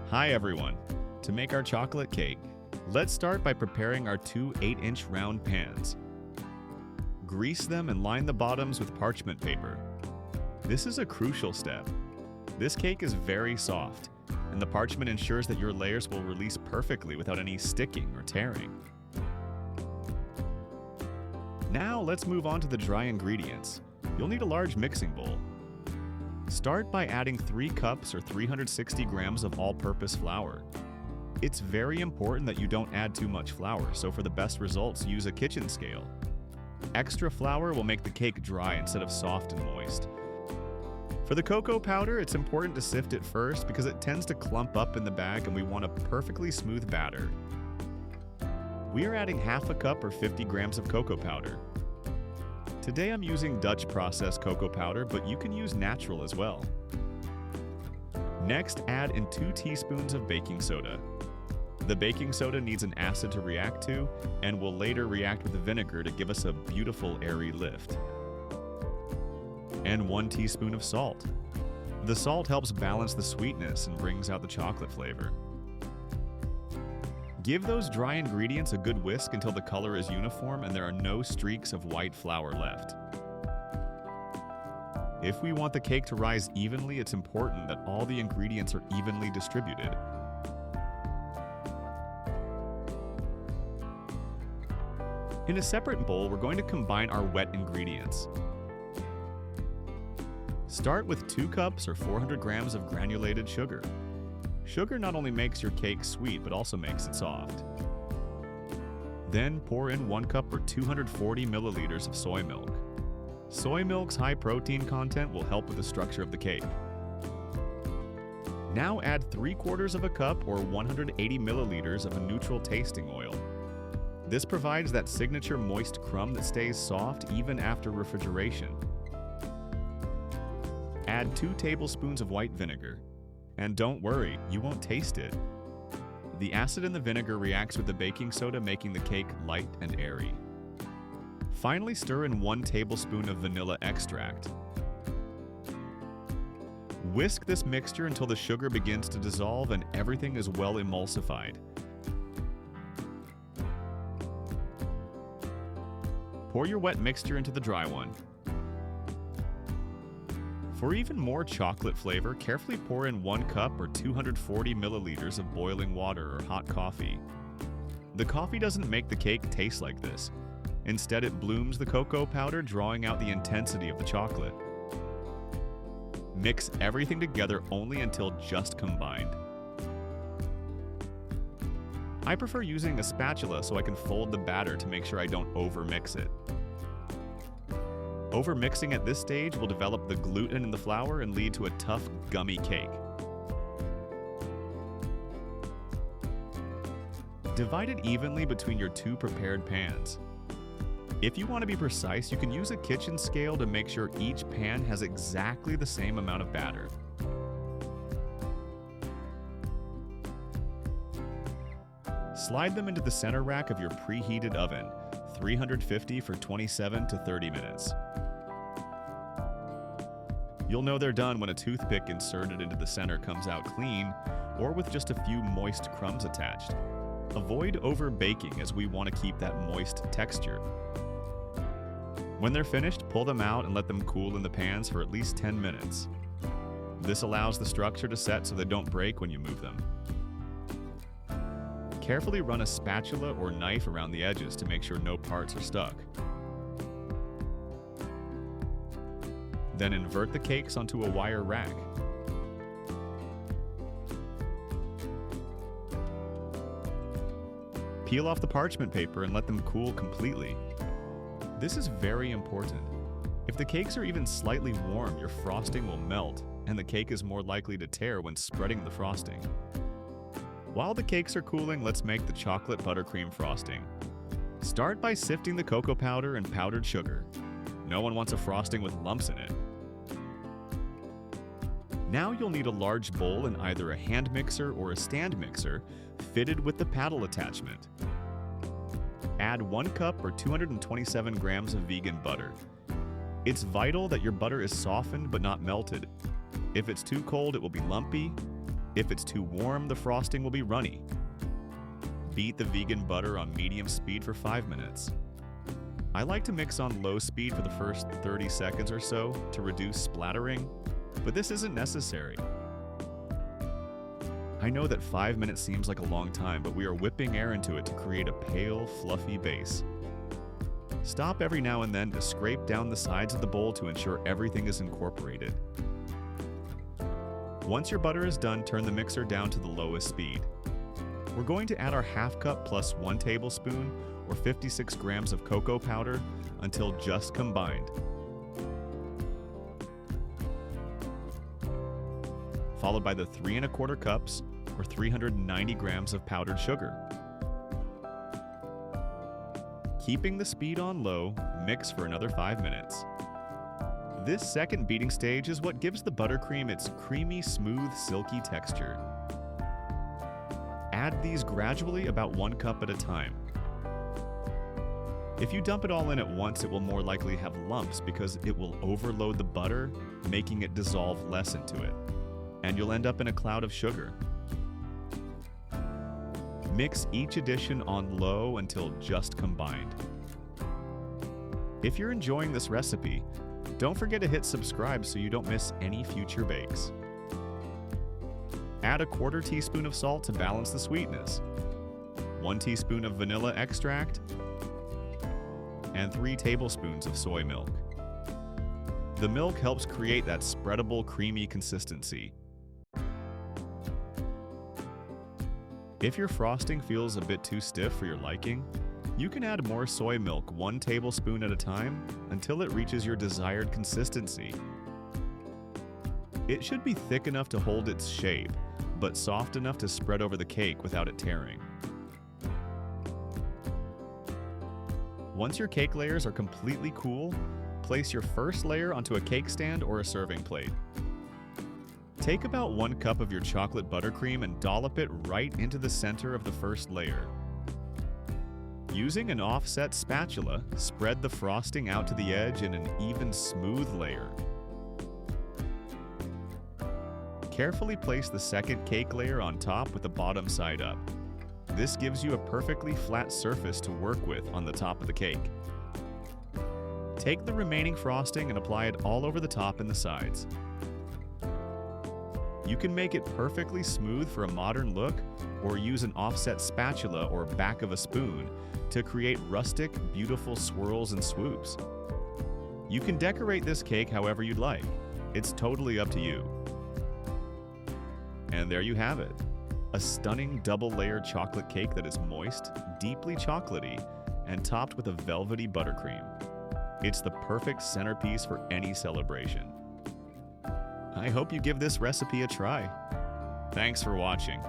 Hi everyone! To make our chocolate cake, let's start by preparing our two 8-inch round pans. Grease them and line the bottoms with parchment paper. This is a crucial step. This cake is very soft, and the parchment ensures that your layers will release perfectly without any sticking or tearing. Now let's move on to the dry ingredients. You'll need a large mixing bowl. Start by adding 3 cups or 360 grams of all-purpose flour. It's very important that you don't add too much flour, so for the best results, use a kitchen scale. Extra flour will make the cake dry instead of soft and moist. For the cocoa powder, it's important to sift it first because it tends to clump up in the bag and we want a perfectly smooth batter. We are adding half a cup or 50 grams of cocoa powder. Today I'm using Dutch processed cocoa powder, but you can use natural as well. Next, add in 2 teaspoons of baking soda. The baking soda needs an acid to react to and will later react with the vinegar to give us a beautiful airy lift. And 1 teaspoon of salt. The salt helps balance the sweetness and brings out the chocolate flavor. Give those dry ingredients a good whisk until the color is uniform and there are no streaks of white flour left. If we want the cake to rise evenly, it's important that all the ingredients are evenly distributed. In a separate bowl, we're going to combine our wet ingredients. Start with 2 cups or 400 grams of granulated sugar. Sugar not only makes your cake sweet, but also makes it soft. Then pour in 1 cup or 240 milliliters of soy milk. Soy milk's high protein content will help with the structure of the cake. Now add 3/4 of a cup or 180 milliliters of a neutral tasting oil. This provides that signature moist crumb that stays soft even after refrigeration. Add 2 tablespoons of white vinegar. And don't worry, you won't taste it. The acid in the vinegar reacts with the baking soda, making the cake light and airy. Finally, stir in 1 tablespoon of vanilla extract. Whisk this mixture until the sugar begins to dissolve and everything is well emulsified. Pour your wet mixture into the dry one. For even more chocolate flavor, carefully pour in 1 cup or 240 milliliters of boiling water or hot coffee. The coffee doesn't make the cake taste like this. Instead, it blooms the cocoa powder, drawing out the intensity of the chocolate. Mix everything together only until just combined. I prefer using a spatula so I can fold the batter to make sure I don't overmix it. Overmixing at this stage will develop the gluten in the flour and lead to a tough, gummy cake. Divide it evenly between your 2 prepared pans. If you want to be precise, you can use a kitchen scale to make sure each pan has exactly the same amount of batter. Slide them into the center rack of your preheated oven, 350 for 27 to 30 minutes. You'll know they're done when a toothpick inserted into the center comes out clean, or with just a few moist crumbs attached. Avoid over-baking as we want to keep that moist texture. When they're finished, pull them out and let them cool in the pans for at least 10 minutes. This allows the structure to set so they don't break when you move them. Carefully run a spatula or knife around the edges to make sure no parts are stuck. Then invert the cakes onto a wire rack. Peel off the parchment paper and let them cool completely. This is very important. If the cakes are even slightly warm, your frosting will melt, and the cake is more likely to tear when spreading the frosting. While the cakes are cooling, let's make the chocolate buttercream frosting. Start by sifting the cocoa powder and powdered sugar. No one wants a frosting with lumps in it. Now you'll need a large bowl and either a hand mixer or a stand mixer fitted with the paddle attachment. Add 1 cup or 227 grams of vegan butter. It's vital that your butter is softened but not melted. If it's too cold, it will be lumpy. If it's too warm, the frosting will be runny. Beat the vegan butter on medium speed for 5 minutes. I like to mix on low speed for the first 30 seconds or so to reduce splattering, but this isn't necessary. I know that 5 minutes seems like a long time, but we are whipping air into it to create a pale, fluffy base. Stop every now and then to scrape down the sides of the bowl to ensure everything is incorporated. Once your butter is done, turn the mixer down to the lowest speed. We're going to add our half cup plus 1 tablespoon or 56 grams of cocoa powder until just combined. Followed by the 3 1/4 cups or 390 grams of powdered sugar. Keeping the speed on low, mix for another 5 minutes. This second beating stage is what gives the buttercream its creamy, smooth, silky texture. Add these gradually, about 1 cup at a time. If you dump it all in at once, it will more likely have lumps because it will overload the butter, making it dissolve less into it, and you'll end up in a cloud of sugar. Mix each addition on low until just combined. If you're enjoying this recipe, don't forget to hit subscribe so you don't miss any future bakes. Add a 1/4 teaspoon of salt to balance the sweetness, 1 teaspoon of vanilla extract, and 3 tablespoons of soy milk. The milk helps create that spreadable, creamy consistency. If your frosting feels a bit too stiff for your liking, you can add more soy milk 1 tablespoon at a time until it reaches your desired consistency. It should be thick enough to hold its shape, but soft enough to spread over the cake without it tearing. Once your cake layers are completely cool, place your first layer onto a cake stand or a serving plate. Take about 1 cup of your chocolate buttercream and dollop it right into the center of the first layer. Using an offset spatula, spread the frosting out to the edge in an even, smooth layer. Carefully place the second cake layer on top with the bottom side up. This gives you a perfectly flat surface to work with on the top of the cake. Take the remaining frosting and apply it all over the top and the sides. You can make it perfectly smooth for a modern look, or use an offset spatula or back of a spoon to create rustic, beautiful swirls and swoops. You can decorate this cake however you'd like. It's totally up to you. And there you have it. A stunning double-layered chocolate cake that is moist, deeply chocolatey, and topped with a velvety buttercream. It's the perfect centerpiece for any celebration. I hope you give this recipe a try. Thanks for watching.